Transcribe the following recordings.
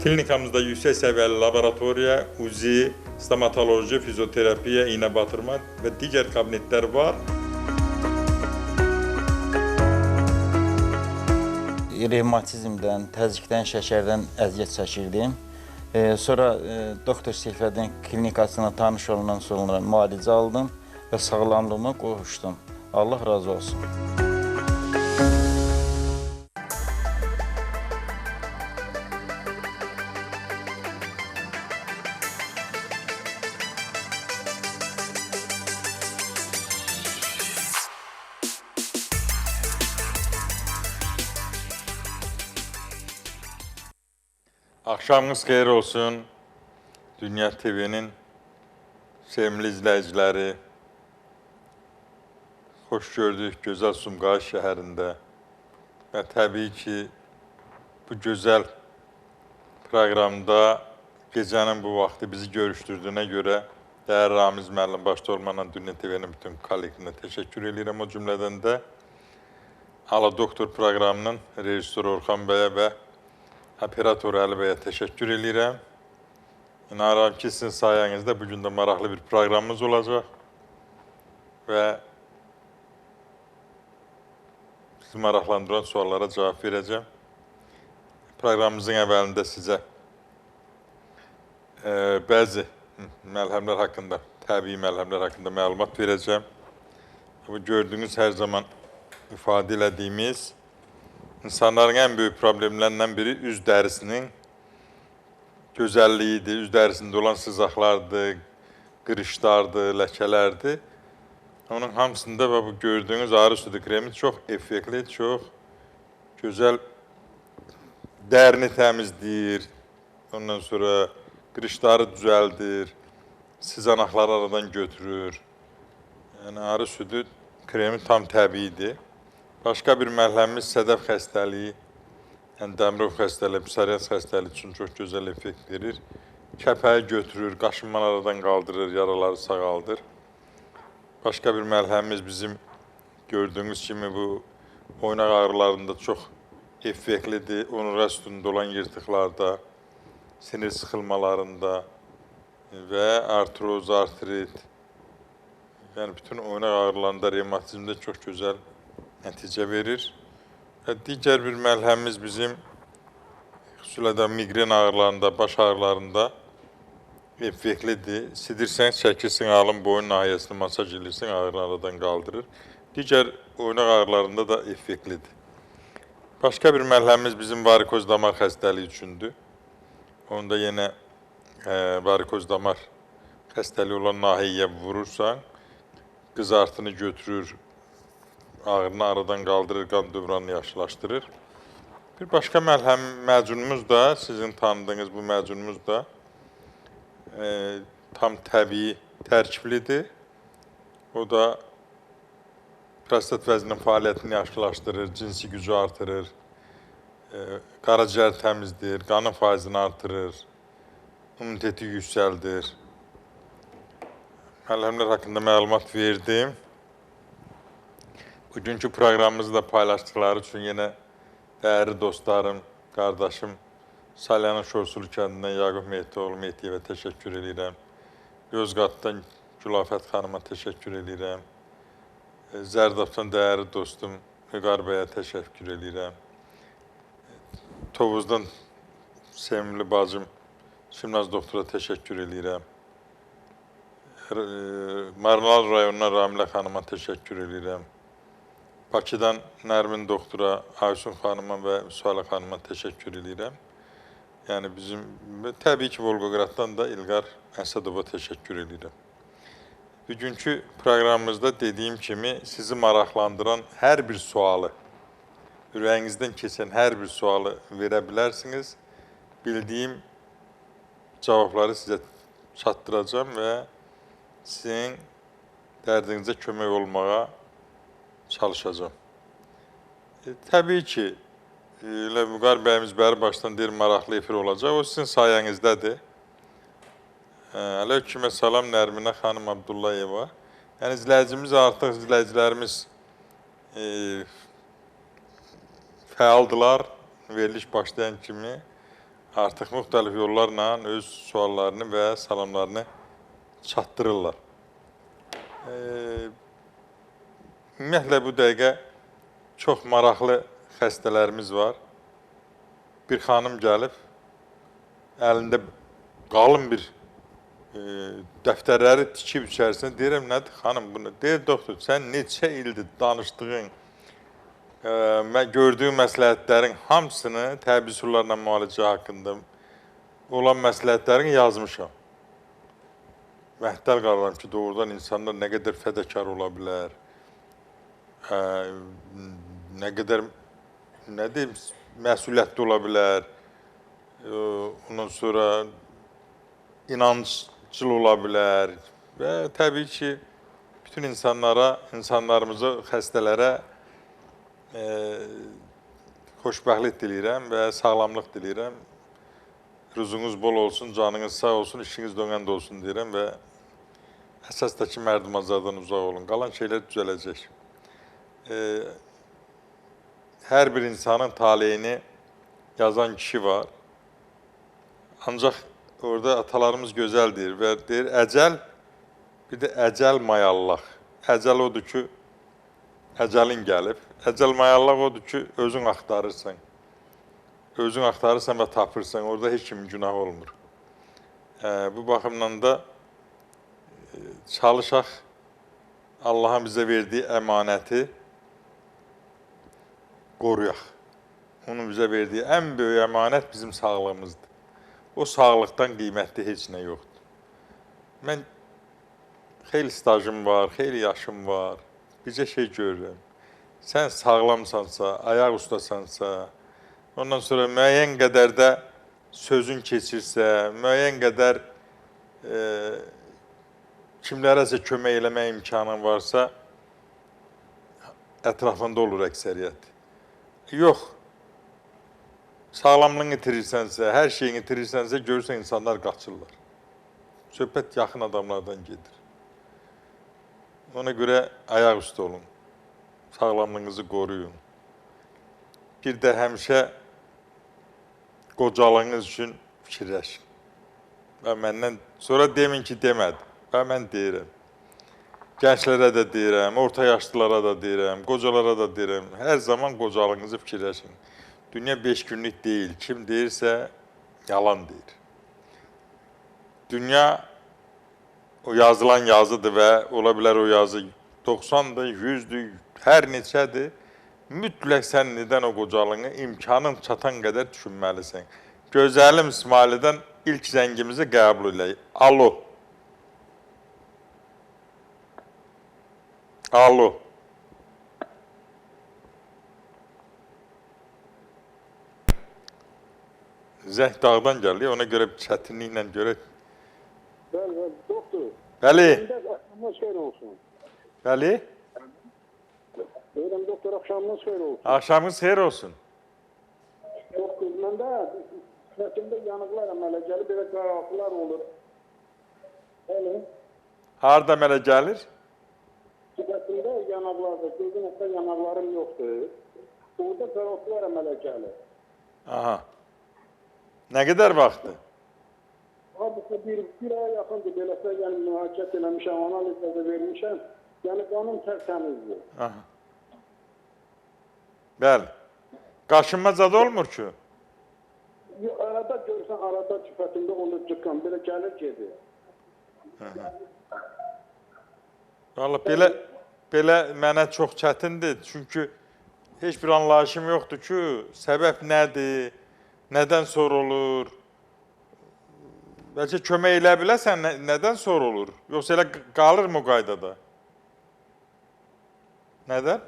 Klinikamızda yüksek seviyeli laboratoriya, UZI, stomatoloji, fizyoterapiya, iğne batırma ve diğer kabinetler var. Revmatizmdən, təzyiqdən, şəkərdən əziyyət çəkirdim. Sonra Doktor Seyfəddin klinikasına tanış olandan sonra müalicə aldım və sağlamlığıma qovuşdum. Allah razı olsun. Akşamınız xeyir olsun. Dünya TV'nin sevimli izləyiciləri. Xoş gördük gözəl Sumqayıt şəhərində. Və təbii ki, bu gözəl proqramda gecənin bu vaxtı bizi görüşdürdüyünə görə dəyərli Ramiz müəllim başda olmanla Dünya TV'nin bütün kollektivine təşəkkür edirəm. O cümlədən də Ala Doktor proqramının rejissoru Orxan bəyə və operatoru Əli bəyə təşəkkür edirəm. İnanıram ki, sizin sayənizdə bugün də maraqlı bir proqramımız olacaq və sizi maraqlandıran suallara cavab verəcəm. Proqramımızın əvvəlində sizə bəzi məlhəmlər haqqında, təbii məlhəmlər haqqında məlumat verəcəm. Bu gördüyünüz hər zaman ifadə elədiyimiz İnsanların ən böyük problemlərindən biri üz dərisinin gözəlliyidir, üz dərisində olan sızaqlardır, qırışlardır, ləkələrdir. Onun hamısında və bu gördüyünüz arı südü kremi çox effektli, çox gözəl dərini təmizləyir. Ondan sonra qırışları düzəldir, sızanaqları aradan götürür. Yəni arı südü kremi tam təbiidir. Başqa bir məlhəmimiz sədəf xəstəliyi, yəni dəmirov xəstəliyi, psoriaz xəstəliyi üçün çox gözəl effekt verir. Kəpəyi götürür, qaşınmalardan qaldırır, yaraları sağaldır. Başqa bir məlhəmimiz bizim gördüyünüz kimi bu oynaq ağrılarında çox effektlidir. Onurğa sütununda olan yırtıqlarda, sinir sıxılmalarında və artroz, artrit, yəni bütün oynaq ağrılarında, revmatizmdə çox gözəl nəticə verir. Və digər bir məlhəmimiz bizim xüsusilə də migren ağrılarında, baş ağrılarında effektlidir. Sidirsən, çəkirsin, alın boyun nahiyəsini masaj edirsin, ağrını aradan qaldırır. Digər oynaq ağrılarında da effektlidir. Başqa bir məlhəmimiz bizim varikoz damar xəstəliyi üçündür. Onda yenə varikoz damar xəstəliyi olan nahiyyə vurursan, qızartını götürür, ağrını aradan qaldırır, qan dövranını yaxşılaşdırır. Bir başqa məcunumuz da, sizin tanıdığınız bu məcunumuz da tam təbii tərkiblidir. O da prostat vəzinin fəaliyyətini yaxşılaşdırır, cinsi gücü artırır, qaraciyər təmizləyir, qanın faizini artırır, immuniteti yüksəldir. Məlhəmlər haqqında məlumat verdim. Bugünkü proqramımızı da paylaşdıqları üçün yenə dəyərli dostlarım, qardaşım Salyanın Şorsulu kəndindən Yaqub Mehdioğlu Mehdiyevə təşəkkür edirəm. Yozqatdan Gülafət xanıma təşəkkür edirəm. Zərdabdan dəyərli dostum Vüqar bəyə təşəkkür edirəm. Tovuzdan sevimli bacım Şimnaz doktora təşəkkür edirəm. Marnal rayonundan Ramilə xanıma təşəkkür edirəm. Bakıdan Nərmin doktora, Aysun xanıma və Sualə xanıma təşəkkür edirəm. Yəni bizim, təbii ki, Volqograddan da İlqar Əsədova təşəkkür edirəm. Bugünkü proqramımızda dediyim kimi sizi maraqlandıran hər bir sualı, ürəyinizdən keçən hər bir sualı verə bilərsiniz. Bildiyim cavabları sizə çatdıracağım və sizin dərdinizə kömək olmağa çalışacağım. Təbii ki, Vüqar bəyimiz bəri başdan deyir, maraqlı efir olacaq. O sizin sayənizdədir. Aleykümə salam Nərminə xanım Abdullayeva. Yəni, izləyicimiz artıq, izləyicilərimiz fəaldılar, veriliş başlayan kimi. artıq müxtəlif yollarla öz suallarını və salamlarını çatdırırlar. Ümumiyyətlə bu dəqiqə çox maraqlı xəstələrimiz var. Bir xanım gəlib, əlində qalın bir dəftərləri tikib içərisində. Deyirəm, nədir xanım bunu? Deyir, doktor, sən neçə ildir danışdığın, gördüyün məsləhətlərin hamısını təbii üsullarla müalicə haqqında olan məsləhətlərini yazmışam. Məhtəl qalıram ki, doğrudan insanlar nə qədər fədakar ola bilər, nə qədər, nə deyim, məsuliyyətli ola bilər, ondan sonra inancıl ola bilər və təbii ki, bütün insanlarımızı, xəstələrə xoşbəxtlik diləyirəm və sağlamlıq diləyirəm. Ruzunuz bol olsun, canınız sağ olsun, işiniz dönəndə olsun deyirəm və əsasdakı mərdumazlardan uzaq olun. Qalan şeylər düzələcək. Hər bir insanın taleyini yazan kişi var. Ancaq orada atalarımız gözəl deyir və deyir, əcəl, bir də əcəl mayallaq. Əcəl odur ki, əcəlin gəlib. Əcəl mayallaq odur ki, özün axtarırsan. Özün axtarırsan və tapırsan, orada heç kimin günah olmur. Bu baxımdan da çalışaq Allahın bizə verdiyi əmanəti qoruyaq. Onun bizə verdiyi ən böyük əmanət bizim sağlığımızdır. O sağlıqdan qiymətli heç nə yoxdur. Mən xeyli stajım var, xeyli yaşım var, bircə şey görürəm. Sən sağlamsansa, ayaq ustasansa, ondan sonra müəyyən qədər də sözün keçirsə, müəyyən qədər kimlərəsə kömək eləmək imkanın varsa, ətrafında olur əksəriyyət. Yox, sağlamlığını itirirsənsə, hər şeyini itirirsənsə, görürsən insanlar qaçırlar. Söhbət yaxın adamlardan gedir. Ona görə ayaq üstə olun, sağlamlığınızı qoruyun. Bir də həmişə qocalığınız üçün fikirləşin. Və məndən sonra demin ki, demədim. Və mən deyirəm. Gənclərə də deyirəm, orta yaşlılara da deyirəm, qocalara da deyirəm. Hər zaman qocalığınızı fikirləşin. Dünya 5 günlük deyil. Kim deyirsə, yalan deyir. Dünya o yazılan yazıdır və ola bilər o yazı 90'dır, 100'dür, hər neçədir. Mütləq sən nədən o qocalığını imkanın çatan qədər düşünməlisən. Gözəlim İsmaili'dən ilk zəngimizi qəbul edək. Alo. Alo. Zəng dağdan gəldi, ona görə çətinliklə görə. Bəli, doktor. Bəli. Axşamınız xeyir olsun. Bəli. Deyirəm, doktor, axşamınız xeyir olsun. Axşamınız xeyir olsun. Doktor, məndə sifətimdə yanıqlar əmələ gəlib, belə qaraltılar olur. Bəli. Harada əmələ gəlir? Sifətimdə yanıqlardır, gözün altında yanıqlarım yoxdur. Orada qaraltılar əmələ gəlir. Aha. Nə qədər vaxtdır? Hadisa bir aya yaxındır, beləsə, yəni mühakimət eləmişəm, analizə də vermişəm. Yəni qanun tərtəmizdir. Aha. Bəli. Qaşınma zad olmur ki? Arada görsən, arada sifətimdə olur çıxan, belə gəlir gedir. Vallahi belə mənə çox çətindir. Çünki heç bir anlayışım yoxdur ki, səbəb nədir, nədən sonra olur? Bəlkə kömək elə biləsən, nədən sonra olur? Yoxsa elə qalır mı qaydada? Nədən?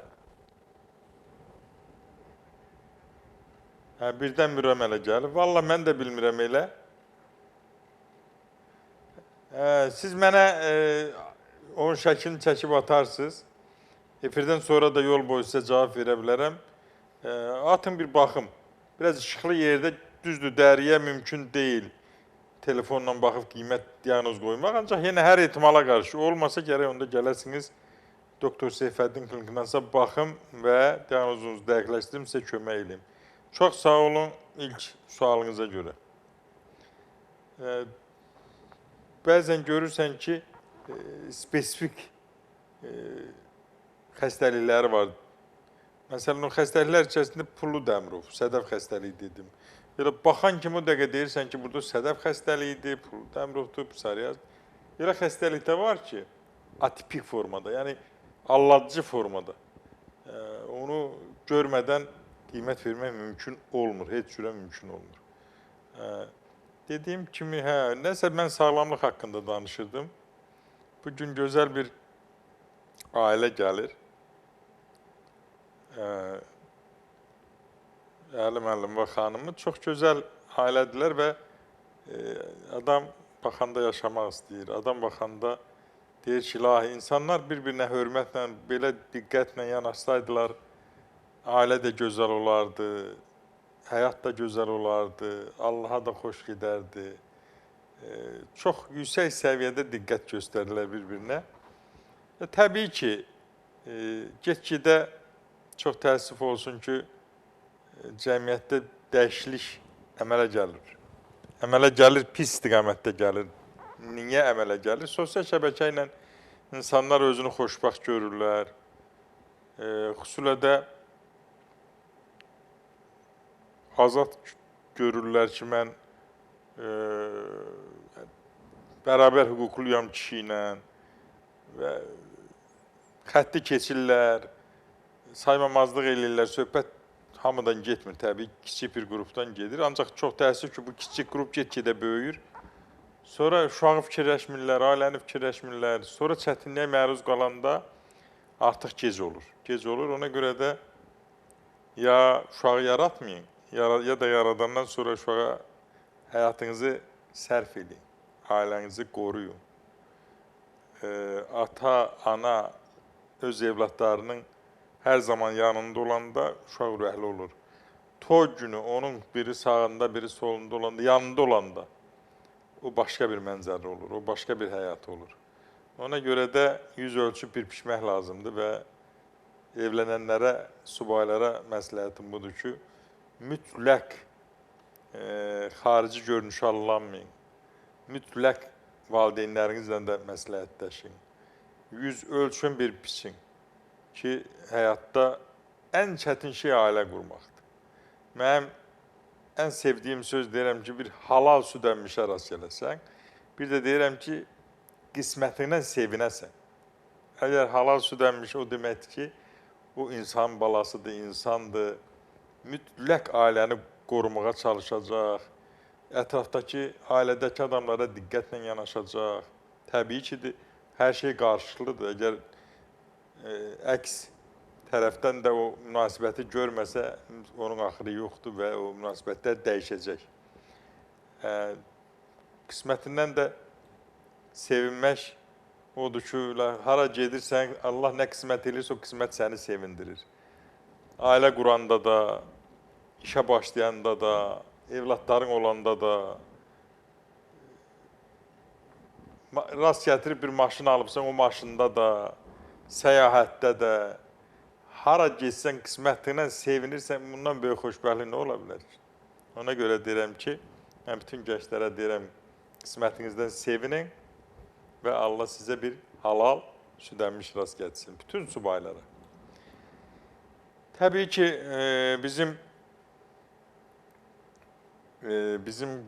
Birdən bir əmələ gəlir. Vallahi mən də bilmirəm elə. Siz mənə onun şəklini çəkib atarsınız. Efirdən sonra da yol boyu sizə cavab verə bilərəm. Atın bir baxım. Biraz işıqlı yerdə, düzdür, dəriyə mümkün deyil. Telefonla baxıb qiymət diagnoz qoymaq. Ancaq yenə hər ehtimala qarşı olmasa gərək onda gələsiniz. Doktor Seyfəddin klinikindansa baxım və diagnozunuzu dəqiqləşdirim, sizə kömək edeyim. Çox sağ olun ilk sualınıza görə. Bəzən görürsən ki, spesifik xəstəlikləri var. Məsələn, o xəstəliklər içərisində Pulu Dəmirov, sədəf xəstəliyi dedim. Elə baxan kimi o dəqiqə deyirsən ki, burada sədəf xəstəliyidir, Pulu Dəmirovdur, psoriaz. Elə xəstəlik də var ki, atipik formada, yəni alladıcı formada. Onu görmədən qiymət vermək mümkün olmur, heç cürə mümkün olmur. Dediyim kimi, nəsə mən sağlamlıq haqqında danışırdım. Bugün gözəl bir ailə gəlir. Əli müəllim və xanımı çox gözəl ailədirlər və adam baxanda yaşamaq istəyir. Adam baxanda deyir ki, ilahi, insanlar bir-birinə hörmətlə, belə diqqətlə yanaşsaydılar, ailə də gözəl olardı, həyat da gözəl olardı, Allaha da xoş gedərdi. Çox yüksək səviyyədə diqqət göstərirlər bir-birinə. Təbii ki, get-gedə çox təəssüf olsun ki, cəmiyyətdə dəyişiklik əmələ gəlir. Əmələ gəlir, pis istiqamətdə gəlir. Niyə əmələ gəlir? Sosial şəbəkə ilə insanlar özünü xoşbəxt görürlər. Xüsusilə də azad görürlər ki, mən bərabər hüquqluyam kişi ilə və xətti keçirlər, saymamazlıq eləyirlər, söhbət hamıdan getmir, təbii kiçik bir qrupdan gedir. Ancaq çox təəssüf ki, bu kiçik qrup get-gedə böyüyür. Sonra uşağı fikirləşmirlər, ailəni fikirləşmirlər. Sonra çətinliyə məruz qalanda artıq gec olur. Gec olur, ona görə də ya uşağı yaratmayın, ya da yaradandan sonra uşağa həyatınızı sərf edin, ailənizi qoruyun. Ata, ana öz evlatlarının hər zaman yanında olanda uşaq ürəkli olur. Toy günü onun biri sağında, biri solunda olanda, yanında olanda o başqa bir mənzərə olur, o başqa bir həyat olur. Ona görə də yüz ölçüb bir pişmək lazımdır və evlənənlərə, subaylara məsləhətim budur ki, mütləq xarici görünüşü alınmayın. Mütləq valideynlərinizlə də məsləhətləşin. Yüz ölçün bir piçin ki, həyatda ən çətin şey ailə qurmaqdır. Mənim ən sevdiyim söz deyirəm ki, bir halal süd əmmişə rast gələsən, bir də deyirəm ki, qismətindən sevinəsən. Əgər halal süd əmmiş o deməkdir ki, o insan balasıdır, insandır, mütləq ailəni qorumağa çalışacaq, ətrafdakı, ailədəki adamlara diqqətlə yanaşacaq. Təbii ki, hər şey qarşılıqlıdır. Əgər əks tərəfdən də o münasibəti görməsə, onun axırı yoxdur və o münasibətlər dəyişəcək. Qismətindən də sevinmək odur ki, hara gedirsən, Allah nə qismət edirsə, o qismət səni sevindirir. Ailə quranda da, işə başlayanda da, evlatların olanda da, rast gətirib bir maşın alıbsan, o maşında da, səyahətdə də, hara geçsən, qismətinə sevinirsən, bundan böyük xoşbəxtlik nə ola bilər? Ona görə deyirəm ki, mən bütün gənclərə deyirəm, qismətinizdən sevinin və Allah sizə bir halal süd əmmiş rast getsin, bütün subaylara. Təbii ki, bizim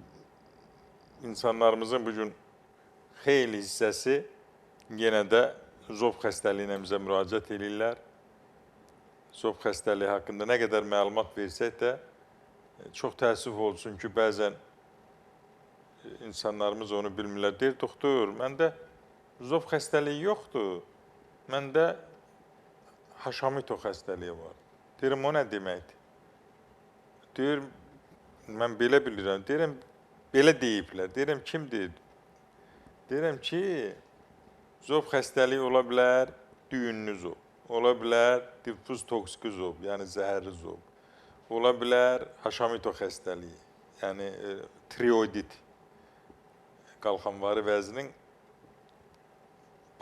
insanlarımızın bugün xeyli hissəsi yenə də zob xəstəliyinə bizə müraciət edirlər. Zob xəstəliyi haqqında nə qədər məlumat versək də, çox təəssüf olsun ki, bəzən insanlarımız onu bilmirlər. Deyir, doktor, məndə zob xəstəliyi yoxdur, məndə Haşamito xəstəliyi var. Deyirəm, o nə deməkdir? Deyir, mən belə bilirəm. Deyirəm, belə deyiblər. Deyirəm, kim deyir? Deyirəm ki, zob xəstəliyi ola bilər, düyünlü zob. Ola bilər, diffuz toksiki zob, yəni zəhərli zob. Ola bilər, Haşamito xəstəliyi, yəni trioidit, qalxanvari vəzinin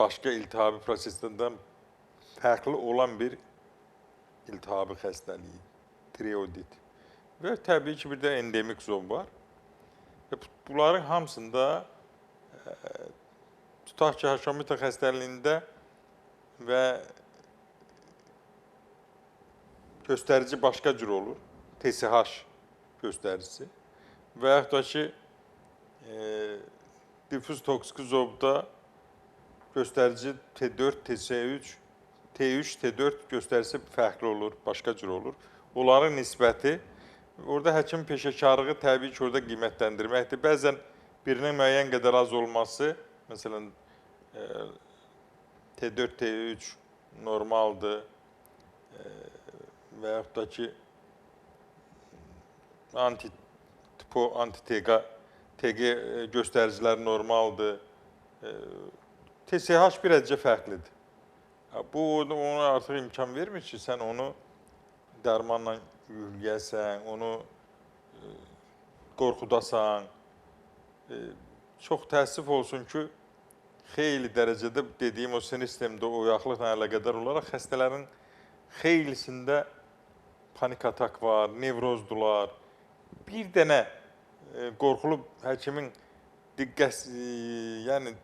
başqa iltihabi proseslərdən fərqli olan bir iltihabi xəstəliyi, trioidit. Və təbii ki, bir də endemik zob var. Bunların hamısında tutaq ki, Hashimoto xəstəliyində və göstərici başqa cür olur. TSH göstəricisi. Və yaxud da ki, diffuz toksiki zobda göstərici T4, TC3, T3, T4 göstəricisi fərqli olur, başqa cür olur. Onların nisbəti, orada həkim peşəkarlığı təbii ki, orada qiymətləndirməkdir. Bəzən birinin müəyyən qədər az olması, məsələn, T4, T3 normaldır və yaxud da ki, anti-TG göstəriciləri normaldır. TSH bir əcə fərqlidir. Bu, ona artıq imkan vermir ki, sən onu dərmanla yükləyəsən, onu qorxudasan. Çox təəssüf olsun ki, xeyli dərəcədə dediyim o sinir sistemində oyaqlıqla əlaqədar olaraq xəstələrin xeylisində panik atak var, nevrozdular. Bir dənə qorxulu həkimin yəni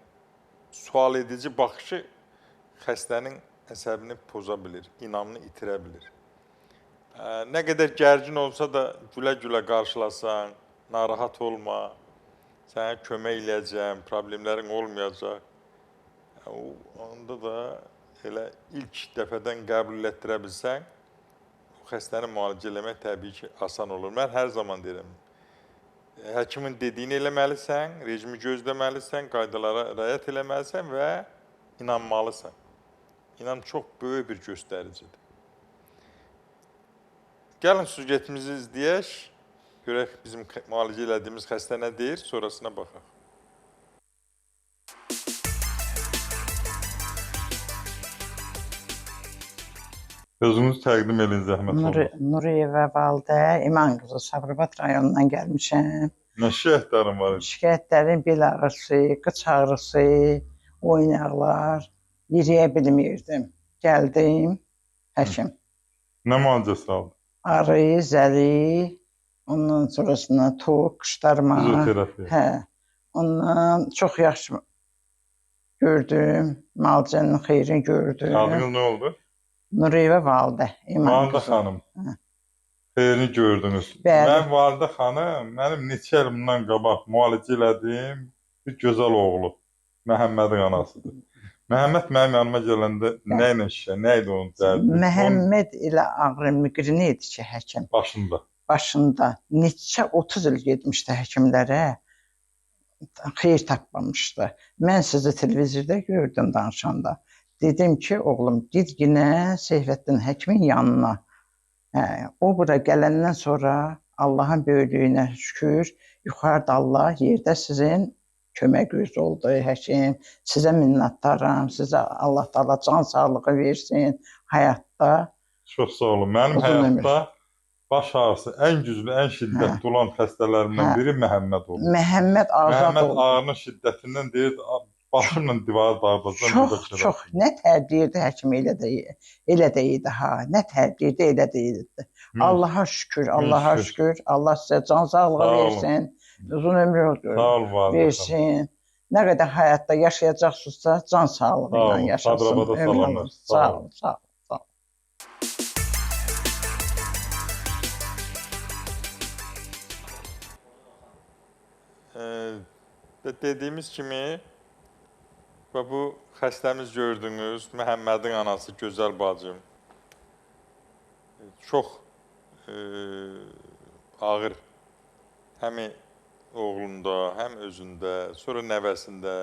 sual edici baxışı xəstənin əsəbini poza bilir, inamını itirə bilir. Nə qədər gərgin olsa da gülə-gülə qarşılasan, narahat olma, sənə kömək eləyəcəm, problemlərin olmayacaq. Onda da elə ilk dəfədən qəbul etdirə bilsən, xəstəni müalicə eləmək təbii ki, asan olur. Mən hər zaman deyirəm, həkimin dediyini eləməlisən, rejimi gözləməlisən, qaydalara riayət eləməlisən və inanmalısan. İnan çox böyük bir göstəricidir. Gəlin süjetimizi izləyək, görək bizim müalicə elədiyimiz xəstə nə deyir, sonrasına baxaq. Özünüzü təqdim edin, zəhmət olun. Nuriyeva Valdə, İman qızı, Sabirabad rayonundan gəlmişəm. Nə şikayətlərim var? Şikayətlərim bel ağrısı, qıç ağrısı, oynaqlar, yeriyə bilmirdim. Gəldim, həkim. Nə müalicəsi aldın? Arı, zəli, ondan sonrasında toq, qışlarma. Fizioterapiya. Hə, ondan çox yaxşı gördüm, müalicənin xeyrini gördüm. Adınız nə oldu? Nuriyeva Valdə, İman Valdə qızı. xanım, xeyrini gördünüz. Bəli. Mən Valdə xanım, mənim neçə il bundan qabaq müalicə elədim, bir gözəl oğlu, Məhəmmədin anasıdır. Məhəmməd mənim yanıma gələndə nə ilə şişə, nə idi onun dərdi? Məhəmməd ilə ağrı miqreni idi ki, həkim. Başında. Başında neçə 30 il getmişdi həkimlərə, xeyir tapmamışdı. Mən sizi televizorda gördüm danışanda. Dedim ki, oğlum, gid yenə Seyfəddin həkimin yanına. O bura gələndən sonra Allahın böyüklüyünə şükür, yuxarıda Allah, yerdə sizin köməyiniz oldu, həkim. Sizə minnətdaram, sizə Allah Taala can sağlığı versin həyatda. Çox sağ olun. Mənim həyatda baş ağrısı ən güclü, ən şiddətli olan xəstələrimdən biri Məhəmməd oldu. Məhəmməd azad oldu. Məhəmməd ağrının şiddətindən deyirdi, başımla divarı dağıdacam. Çox, nə təbdirdi həkim elə də idi ha, nə təbdirdi elə də idi. Allaha şükür, Allaha şükür, Allah sizə can sağlığı versin, uzun ömür versin. Nə qədər həyatda yaşayacaqsınızsa, can sağlığı ilə yaşasın. Sabirabada salamlar. Sağ olun, sağ olun. Dediyimiz kimi, bu xəstəmiz gördünüz, Məhəmmədin anası, gözəl bacım. Çox ağır, həm oğlunda, həm özündə, sonra nəvəsində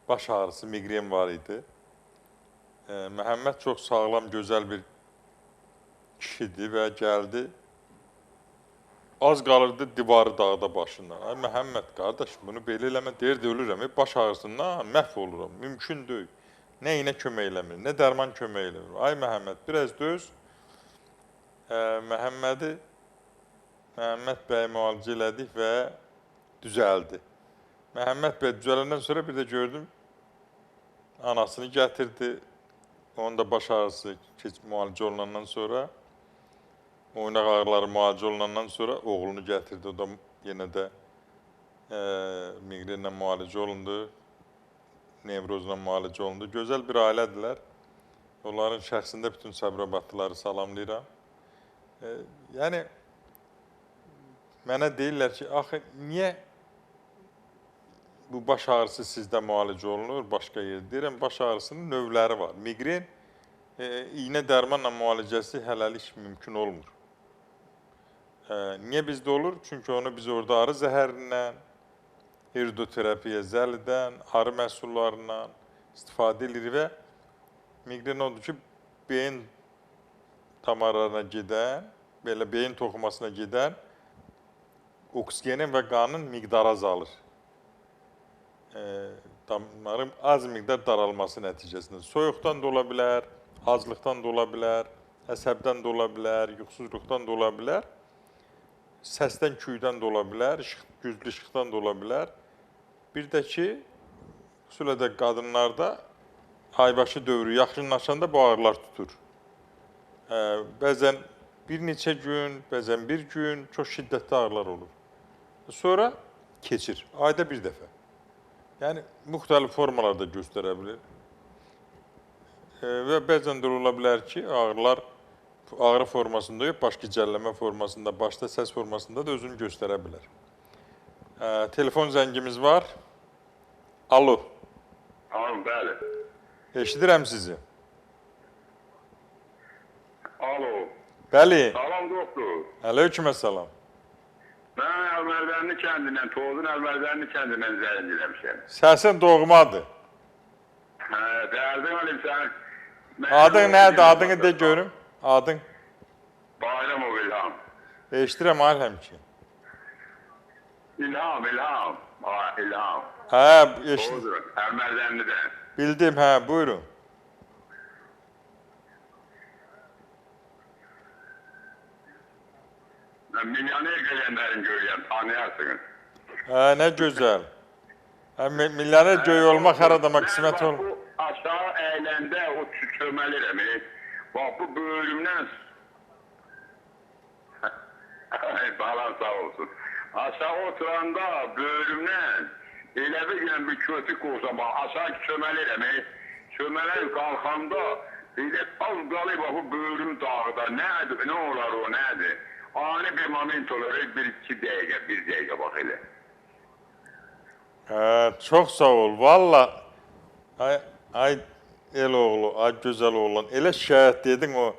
baş ağrısı, miqren var idi. Məhəmməd çox sağlam, gözəl bir kişidir və gəldi. Az qalırdı divarı dağda başından. Ay Məhəmməd, qardaş, bunu belə eləmə, deyirdi, ölürəm. Baş ağrısından məhv oluram, mümkün deyil. Nə iynə kömək eləmir, nə dərman kömək eləmir. Ay Məhəmməd, biraz döz. Məhəmməd bəy müalicə elədik və düzəldi. Məhəmməd bəy düzələndən sonra bir də gördüm, anasını gətirdi. Onun da baş ağrısı müalicə olunandan sonra, oynaq ağrıları müalicə olunandan sonra oğlunu gətirdi. O da yenə də migrenlə müalicə olundu, nevrozla müalicə olundu. Gözəl bir ailədirlər. Onların şəxsində bütün Sabirabadlıları salamlayıram. Yəni, mənə deyirlər ki, axı, niyə bu baş ağrısı sizdə müalicə olunur, başqa yer? Deyirəm, baş ağrısının növləri var. Migren, iynə dərmanla müalicəsi hələlik mümkün olmur. Niyə bizdə olur? Çünki onu biz orada arı zəhərindən, iridoterapiya, zəlidən, arı məhsullarından istifadə edilir və migren odur ki, beyin damarlarına gedən, belə beyin toxumasına gedən oksigenin və qanın miqdarı azalır. Damarın az miqdar daralması nəticəsində. Soyuqdan da ola bilər, aclıqdan da ola bilər, əsəbdən də ola bilər, yuxusuzluqdan da ola bilər, səsdən, küydən də ola bilər, güclü işıqdan da ola bilər. Bir də ki, xüsusilə də qadınlarda aybaşı dövrü yaxınlaşanda bu ağrılar tutur. Bəzən bir neçə gün, bəzən bir gün çox şiddətli ağrılar olur. Sonra keçir, ayda bir dəfə. Yəni, müxtəlif formalarda göstərə bilir. Və bəzən də ola bilər ki, ağrılar ağrı formasında yox, baş gicəllənmə formasında, başda səs formasında da özünü göstərə bilər. Telefon zəngimiz var. Alo. Alo, bəli. Eşidirəm sizi. Alo. Bəli. Salam, doktor. Aleykümə salam. Mən Əlmərdənli kəndindən, Toğuzun Əlmərdənli kəndindən zəng eləmişəm. Səsin doğmadır. Dərdim alayım sən. Adın nədir? Adını de görüm. Adın? Bayramov İlham. Eşidirəm aləm ki. İlham. İlham. Hə, eşidirəm. Toğuzun, Əlmərdənlidən. Bildim, hə, buyurun. Mən milyoner gələnlərin görüyorum, tanıyarsınız. Hə, nə gözəl. Hə, milyoner göy olmaq hər adama qismət Mən olur. bu aşağı əyləndə o çöməlirəm. Bax, bu bölümdən... Ay, balan sağ olsun. Aşağı oturanda bölümdən elə bir kötük olsa, bax, aşağı çöməlirəm. Çömələr qalxanda elə az qalıb bu bölüm dağda. Nədir, nə olar o, nədir? Ani bir moment olur, bir-iki dəqiqə, bir dəqiqə bax elə. Hə, çox sağ ol, valla. Ay el oğlu, ay gözəl oğlan. Elə şəhət dedin o,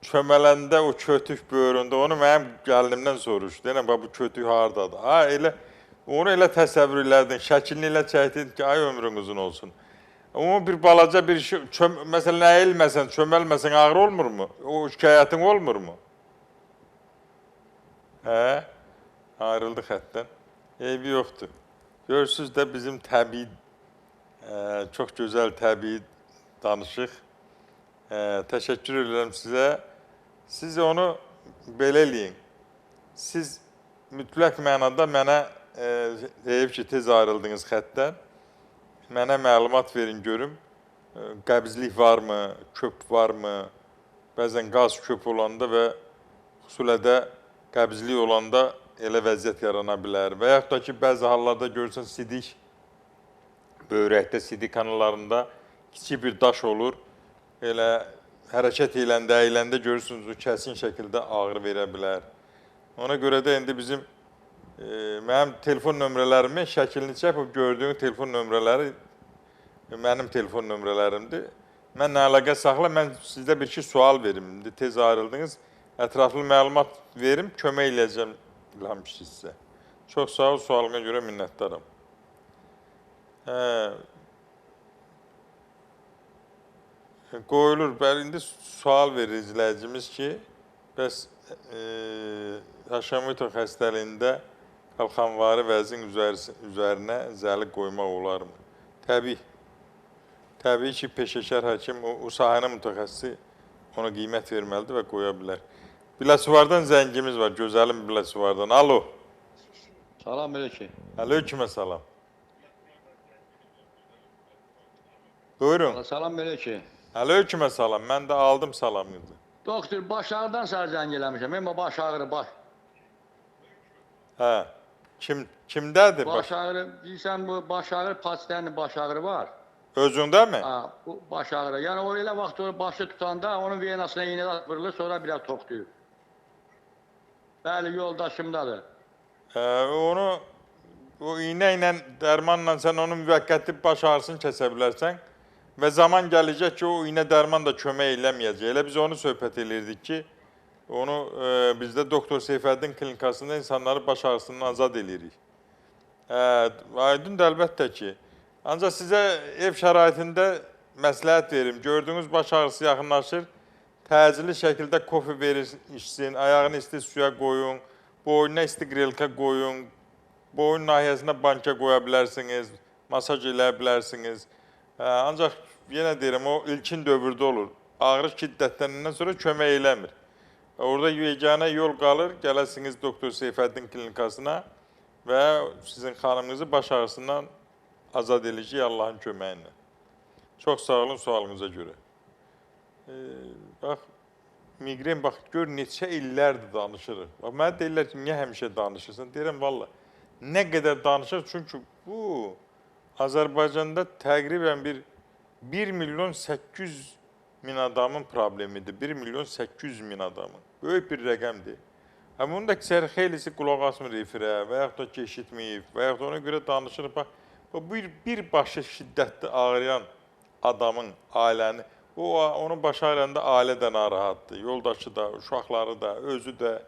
çömələndə o kötük böyründə, onu mənim gəlinimdən soruş. Deyirəm, bu kötük haradadır? Ha, elə, onu elə təsəvvür elədin, şəklini elə çəkdin ki, ay ömrün uzun olsun. Ama bir balaca bir şey, məsələn, əyilməsən, çöməlməsən ağrı olmurmu? O şikayətin olmurmu? Hə, ayrıldı xətdən. Eybi yoxdur. Görürsünüz də bizim təbii, çox gözəl təbii danışıq. Təşəkkür edirəm sizə. Siz onu belə eləyin. Siz mütləq mənada mənə deyib ki, tez ayrıldınız xətdən. Mənə məlumat verin, görüm. Qəbizlik varmı, köp varmı? Bəzən qaz köp olanda və xüsusilə də qəbizlik olanda elə vəziyyət yarana bilər. Və yaxud da ki, bəzi hallarda görürsən sidik, böyrəkdə, sidik kanallarında kiçik bir daş olur. Elə hərəkət eləndə, əyləndə görürsünüz, o kəsin şəkildə ağrı verə bilər. Ona görə də indi bizim, mənim telefon nömrələrimi, şəklini çək, o gördüyün telefon nömrələri mənim telefon nömrələrimdir. Mənlə əlaqə saxla, mən sizdə bir iki sual verim. İndi tez ayrıldınız. Ətraflı məlumat verim, kömək eləyəcəm İlham kişi sizə. Çox sağ ol, sualına görə minnətdaram. Qoyulur, indi sual verir izləyicimiz ki, bəs Hashimoto xəstəliyində qalxanvari vəzin üzərinə zəli qoymaq olarmı? Təbii. Təbii ki, peşəkar həkim, o sahənin mütəxəssisi ona qiymət verməlidir və qoya bilər. Biləsuvardan zəngimiz var, gözəlim Biləsuvardan. Alo. Salam aleyküm. Aleykümə salam. Buyurun. Salam aleyküm. Aleykümə salam, mən də aldım salamınızı. Doktor, baş ağrıdan sənə zəng eləmişəm. Mən baş ağrı, baş. Hə, Kimdədir Baş ağrı, deyirsən bu baş ağrı, pasiyanın baş ağrı var. Özündəmi? Ha, bu baş ağrı. Yəni o elə vaxt o başı tutanda onun venasına iğne vurulur, sonra biraz toxtuyur. Bəli, yoldaşımdadır. Onu o iğne ilə, dərmanla sən onun müvəqqəti baş ağrısını kəsə bilərsən və zaman gələcək ki, o iğne dərman da kömək eləməyəcək. Elə biz onu söhbət edirdik ki, onu bizdə Doktor Seyfəddin klinikasında insanları baş ağrısından azad edirik. Aydındır əlbəttə ki. Ancaq sizə ev şəraitində məsləhət verim. Gördüyünüz baş ağrısı yaxınlaşır, təcili şəkildə kofe verir, içsin, ayağını isti suya qoyun, boynuna isti qrelka qoyun, boyun nahiyəsinə banka qoya bilərsiniz, masaj eləyə bilərsiniz. Ancaq yenə deyirəm, o ilkin dövrdə olur. Ağrı şiddətlənəndən sonra kömək eləmir. Orada yeganə yol qalır, gələsiniz Doktor Seyfəddin klinikasına və sizin xanımınızı baş ağrısından azad edəcək Allahın köməyi ilə. Çox sağ olun sualınıza görə. Bax, migren, bax, gör neçə illərdir danışırıq. Bax, mənə deyirlər ki, niyə həmişə danışırsan? Deyirəm, valla, nə qədər danışır? Çünki bu, Azərbaycanda təqribən 1.800.000 adamın problemidir. 1.800.000 adamın. Böyük bir rəqəmdir. Bunun da xeylisi qulaq asmır efirə və yaxud da ki, eşitməyib və yaxud da ona görə danışır. Bax, birbaşa şiddətli ağrıyan adamın, ailənin, onun baş ağrıyanda ailə də narahatdır, yoldaşı da, uşaqları da, özü də.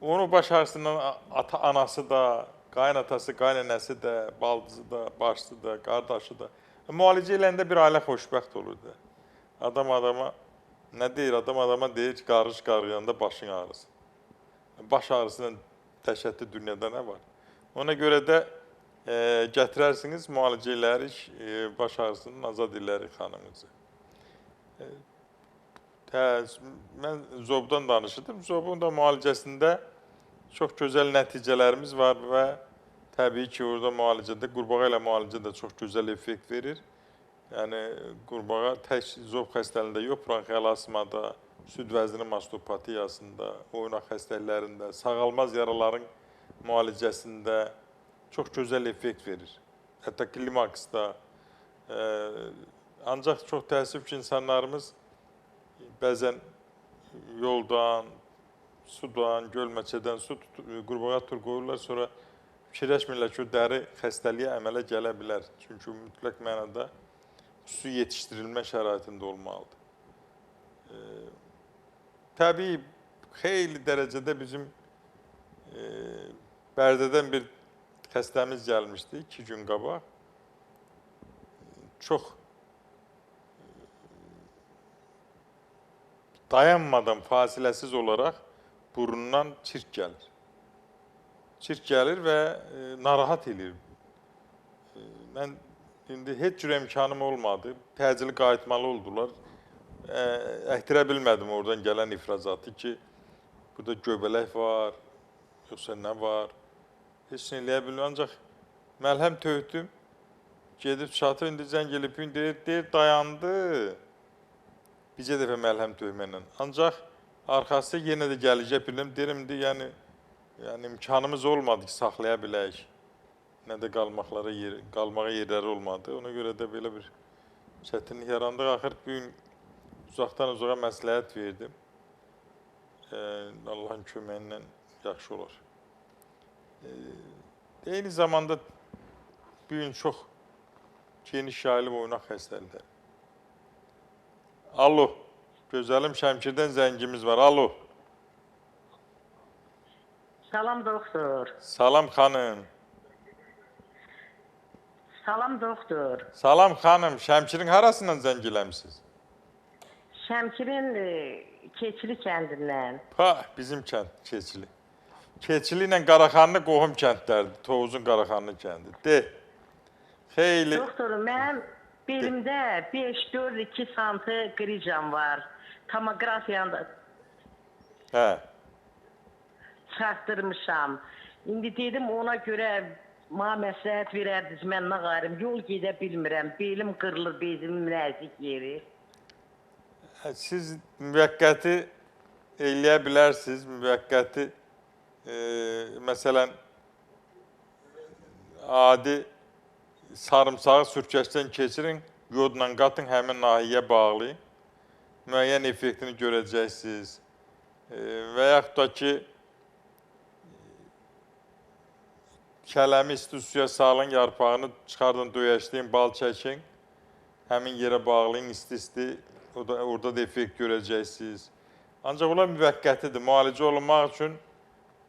Onun baş ağrısından anası da, qaynatası, qaynənəsi də, baldızı da, başçısı da, qardaşı da. Müalicə eləndə bir ailə xoşbəxt olur da. Adam adama, nə deyir, adam adama deyir ki, qarış qarıyanda başın ağrısın. Baş ağrısından dəhşətli dünyada nə var? Ona görə də gətirərsiniz, müalicə elərik, baş ağrısından azad elərik xanımınızı. Mən Zobdan danışırdım. Zobun da müalicəsində çox gözəl nəticələrimiz var və təbii ki, orada müalicədə, qurbağa ilə müalicə də çox gözəl effekt verir. Yəni, qurbağa tək zob xəstəliyində yox, bronxial asmada, süd vəzini mastopatiyasında, oynaq xəstəliklərində, sağalmaz yaraların müalicəsində çox gözəl effekt verir. Hətta klimaksda. Ancaq çox təəssüf ki, insanlarımız bəzən yoldan, sudan, gölməçədən qurbağa tur qoyurlar, sonra fikirləşmirlər ki, o dəri xəstəliyə əmələ gələ bilər. Çünki mütləq mənada su yetişdirilmə şəraitində olmalıdır. Təbii, xeyli dərəcədə bizim Bərdədən bir xəstəmiz gəlmişdi 2 gün qabaq. Çox dayanmadan, fasiləsiz olaraq burnundan çirk gəlir. Çirk gəlir və narahat edir. Mən indi heç cür imkanım olmadı. Təcili qayıtmalı oldular. Əhtirə bilmədim oradan gələn ifrazatı ki, burada göbələk var, yoxsa nə var, heç nə eləyə bilməm. Ancaq məlhəm töydüm, gedib çatıb, indi zəng elib, deyir, dayandı. Bizə dəfə məlhəm töyməklə. Ancaq arxası yenə də gələcək biləm, deyirəm, yəni imkanımız olmadı ki, saxlaya bilək. Nə də qalmağa yerləri olmadı. Ona görə də belə bir çətinlik yarandıq. Axır bir gün uzaqdan uzağa məsləhət verdim. Allahın köməyi ilə yaxşı olar. Eyni zamanda bir gün çox geniş yayılıb oynaq xəstəliklər. Alo, gözəlim Şəmkirdən zəngimiz var. Alo. Salam doktor. Salam xanım. Salam doktor. Salam xanım. Şəmkirin harasından zəng eləmişsiniz? Şəmkirin Keçili kəndindən. Bizim kənd Keçili. Keçili ilə Qaraxanlı qohum kəndlərdir. Tovuzun Qaraxanlı kəndi. De. Xeyli. Doktor, mənim belimdə 5-4-2 santı qricam var. Tomoqrafiyanda çarptırmışam. İndi dedim ona görə mənə məsləhət verərdiniz, mən nə qarım, yol gedə bilmirəm, belim qırılır, bezimin nəzik yeri. Siz müvəqqəti eləyə bilərsiniz, müvəqqəti, məsələn, adi sarımsağı sürkəşdən keçirin, yodla qatın, həmin nahiyə bağlayın. Müəyyən effektini görəcəksiniz. Və yaxud da ki, kələmi isti suya salın, yarpağını çıxardın, döyəşləyin, bal çəkin. Həmin yerə bağlayın, isti-isti, orada da effekt görəcəksiniz. Ancaq bunlar müvəqqətidir. Müalicə olunmaq üçün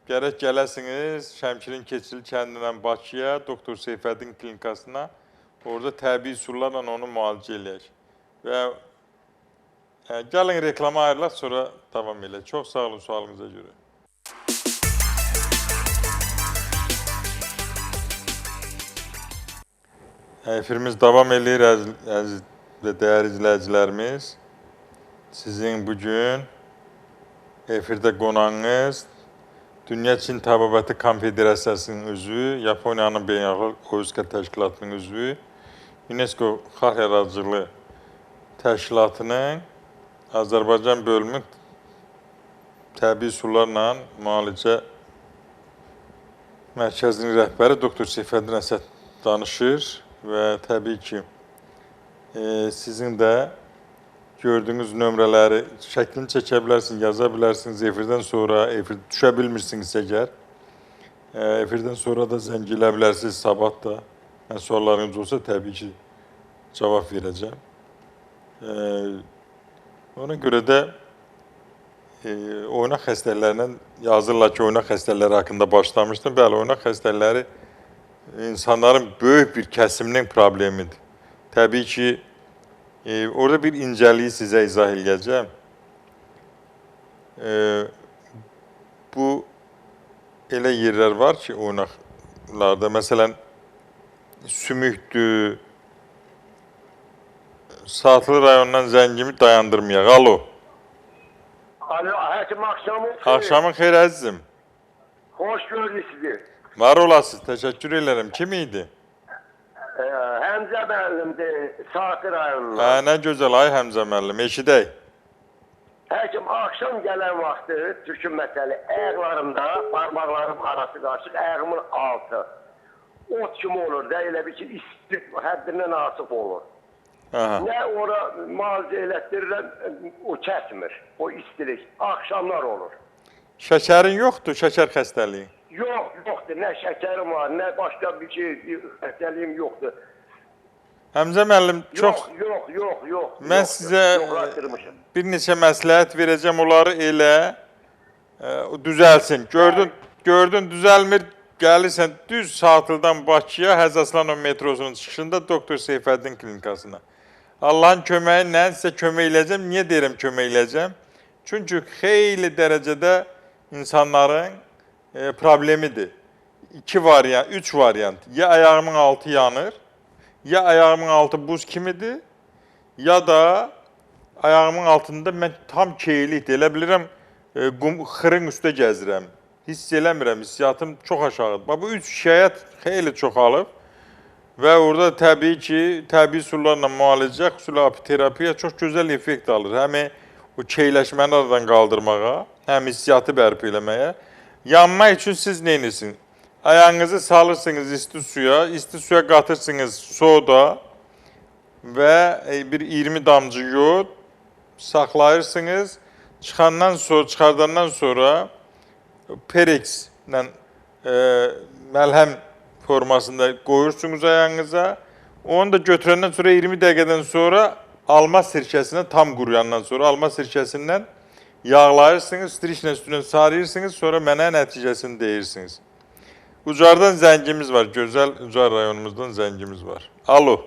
gərək gələsiniz Şəmkirin Keçili kəndindən Bakıya, Doktor Seyfəddin klinikasına. Orada təbii üsullarla onu müalicə eləyək. Və gəlin reklama ayrılaq, sonra davam eləyək. Çox sağ olun sualınıza görə. Efirimiz davam edir, əziz və dəyərli izləyicilərimiz. Sizin bugün efirdə qonağınız Dünya Çin Təbabəti Konfederasiyasının üzvü, Yaponiyanın Beynəlxalq Oyuska Təşkilatının üzvü, UNESCO Xalq Yaradıcılığı Təşkilatının Azərbaycan bölümü təbii üsullarla müalicə mərkəzinin rəhbəri Doktor Seyfəddin Əsəd danışır və təbii ki, sizin də gördüyünüz nömrələri şəklini çəkə bilərsiniz, yaza bilərsiniz. Efirdən sonra, düşə bilmirsiniz əgər. Efirdən sonra da zəng elə bilərsiniz, sabah da. Suallarınız olsa təbii ki, cavab verəcəm. Ona görə də oynaq xəstəliklərindən yazırlar ki, oynaq xəstəlikləri haqqında başlamışdım. Bəli, oynaq xəstəlikləri insanların böyük bir kəsiminin problemidir. Təbii ki, orada bir incəliyi sizə izah edəcəm. Bu elə yerlər var ki, oynaqlarda, məsələn, sümükdür, Saatlı rayonundan zəngimi dayandırmayaq. Alo. Alo, həkim axşamın xeyir. Axşamın xeyir əzizim. Xoş gördük sizi. Var olasınız, təşəkkür edirəm. Kim idi? Həmzə müəllimdir, Saatlı rayonundan. Nə gözəl, ay Həmzə müəllim, eşidək. Həkim, axşam gələn vaxtı türkün məsəli, ayaqlarımda, parmaqlarım arası qarışıq, ayağımın altı. Ot kimi olur da, elə bir ki, isti, həddindən asıq olur. Nə ora müalicə elətdirirəm, o kəsmir, o istilik. Axşamlar olur. Şəkərin yoxdur, şəkər xəstəliyi? Yoxdur, nə şəkərim var, nə başqa bir şey, xəstəliyim yoxdur. Həmzə müəllim, çox... Yox. Mən sizə bir neçə məsləhət verəcəm, onları elə düzəlsin. Gördün, düzəlmir, gəlirsən düz Saatlıdan Bakıya, Həzaslanov metrosunun çıxışında Doktor Seyfəddin klinikasına. Allahın köməyi ilə sizə kömək eləyəcəm. Niyə deyirəm kömək eləyəcəm? Çünki xeyli dərəcədə insanların problemidir. 3 variant. Ya ayağımın altı yanır, ya ayağımın altı buz kimidir, ya da ayağımın altında mən tam keylikdir. Elə bilirəm, xırın üstə gəzirəm. Hiss eləmirəm, hissiyatım çox aşağıdır. Bu 3 şikayət xeyli çoxalıb və orada təbii ki, təbii üsullarla müalicə, xüsusilə apiterapiya çox gözəl effekt alır. Həm o keyləşməni aradan qaldırmağa, həm hissiyatı bərpa eləməyə. Yanmaq üçün siz nə edirsiniz? Ayağınızı salırsınız isti suya qatırsınız soda və bir 20 damcı yod saxlayırsınız. Çıxardandan sonra Perex-lə məlhəm formasında qoyursunuz ayağınıza. Onu da götürəndən sonra 20 dəqiqədən sonra alma sirkəsindən, tam quruyandan sonra alma sirkəsindən yağlayırsınız, strişlə üstünə sarıyırsınız, sonra mənə nəticəsini deyirsiniz. Ucardan zəngimiz var, gözəl Ucar rayonumuzdan zəngimiz var. Alo.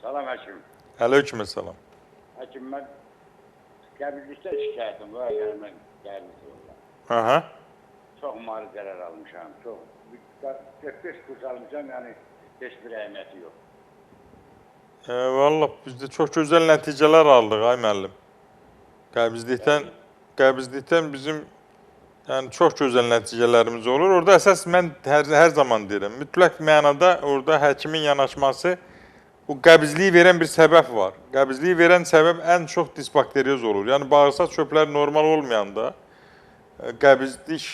Salam həkim. Aleyküm salam. Həkim, mən qəbirlikdə şikayətim var, yəni mən gəlmiş olam. Aha. Çox müalicələr almışam, çox. 45 kurs almışam, yəni heç bir əhəmiyyəti yox. Vallahi biz də çox gözəl nəticələr aldıq, ay müəllim. Qəbizlikdən bizim yəni çox gözəl nəticələrimiz olur. Orada əsas mən hər zaman deyirəm, mütləq mənada orada həkimin yanaşması, o qəbizliyi verən bir səbəb var. Qəbizliyi verən səbəb ən çox disbakterioz olur. Yəni bağırsaq çöpləri normal olmayanda qəbizlik,